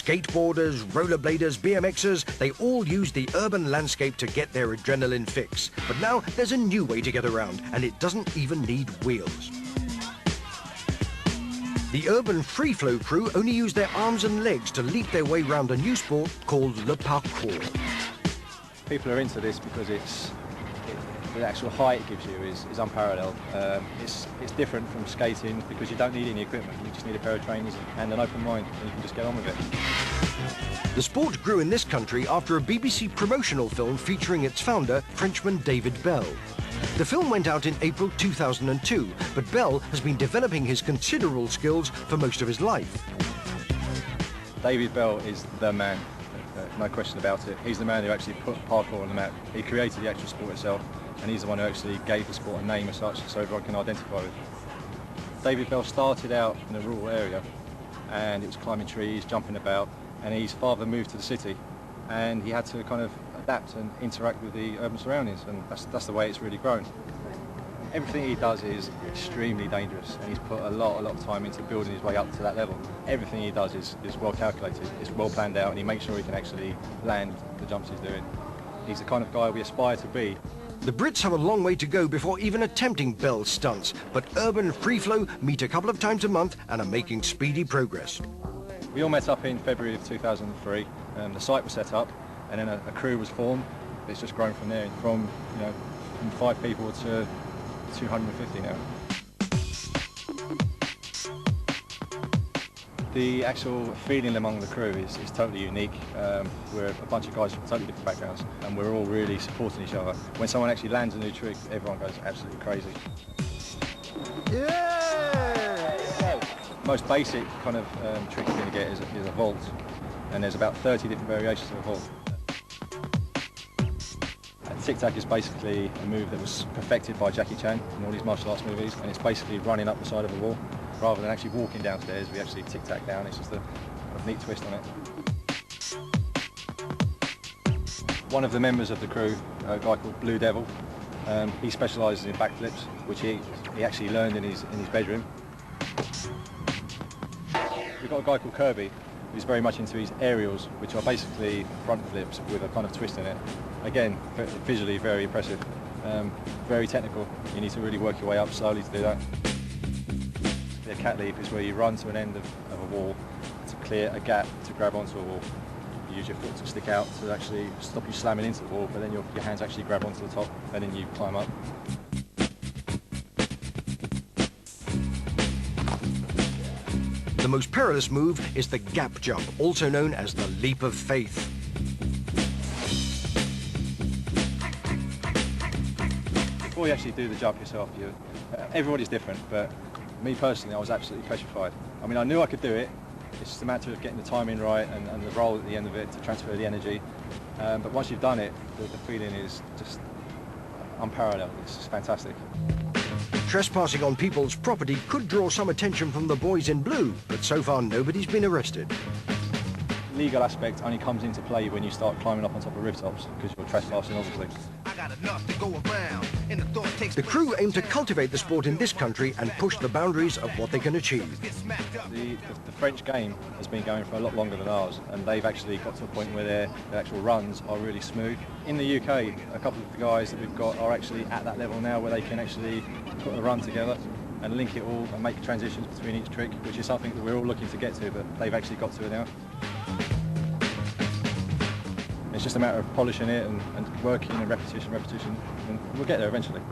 Skateboarders, rollerbladers, BMXers, they all use the urban landscape to get their adrenaline fix. But now there's a new way to get around, and it doesn't even need wheels. The urban free-flow crew only use their arms and legs to leap their way around a new sport called le parkour. People are into this because the actual height it gives you is unparalleled. It's different from skating because you don't need any equipment. You just need a pair of trainers and an open mind, and you can just get on with it. The sport grew in this country after a BBC promotional film featuring its founder, Frenchman David Belle. The film went out in April 2002, but Belle has been developing his considerable skills for most of his life. David Belle is the man, no question about it. He's the man who actually put parkour on the map. He created the actual sport itself, and he's the one who actually gave the sport a name as such, so everyone can identify with. David Belle started out in a rural area, and it was climbing trees, jumping about, and his father moved to the city, and he had to kind of adapt and interact with the urban surroundings, and that's the way it's really grown. Everything he does is extremely dangerous, and he's put a lot of time into building his way up to that level. Everything he does is well calculated, it's well planned out, and he makes sure he can actually land the jumps he's doing. He's the kind of guy we aspire to be. The Brits have a long way to go before even attempting Belle's stunts, but urban free-flow meet a couple of times a month and are making speedy progress. We all met up in February of 2003. The site was set up, and then a crew was formed. It's just grown from there, from 5 people to 250 now. The actual feeling among the crew is totally unique. We're a bunch of guys from totally different backgrounds, and we're all really supporting each other. When someone actually lands a new trick, everyone goes absolutely crazy. Yeah! Most basic kind of trick you're going to get is a vault, and there's about 30 different variations of a vault. Tic-tac is basically a move that was perfected by Jackie Chan in all these martial arts movies, and it's basically running up the side of a wall. Rather than actually walking downstairs, we actually tic-tac down. It's just a neat twist on it. One of the members of the crew, a guy called Blue Devil, he specialises in backflips, which he actually learned in his bedroom. We've got a guy called Kirby, who's very much into his aerials, which are basically front flips with a kind of twist in it. Again, visually very impressive, very technical. You need to really work your way up slowly to do that. The cat leap is where you run to an end of a wall to clear a gap to grab onto a wall. You use your foot to stick out to actually stop you slamming into the wall, but then your hands actually grab onto the top, and then you climb up. The most perilous move is the gap jump, also known as the leap of faith. Before you actually do the jump yourself, everybody's different, but me personally, I was absolutely petrified. I mean, I knew I could do it. It's just a matter of getting the timing right and the roll at the end of it to transfer the energy. But once you've done it, the feeling is just unparalleled. It's just fantastic. Trespassing on people's property could draw some attention from the boys in blue, but so far nobody's been arrested. Legal aspect only comes into play when you start climbing up on top of rooftops, because you're trespassing, obviously. The crew aim to cultivate the sport in this country and push the boundaries of what they can achieve. The French game has been going for a lot longer than ours, and they've actually got to a point where their actual runs are really smooth. In the UK, a couple of the guys that we've got are actually at that level now where they can actually put a run together and link it all and make transitions between each trick, which is something that we're all looking to get to, but they've actually got to it now. It's just a matter of polishing it and working and repetition, and we'll get there eventually.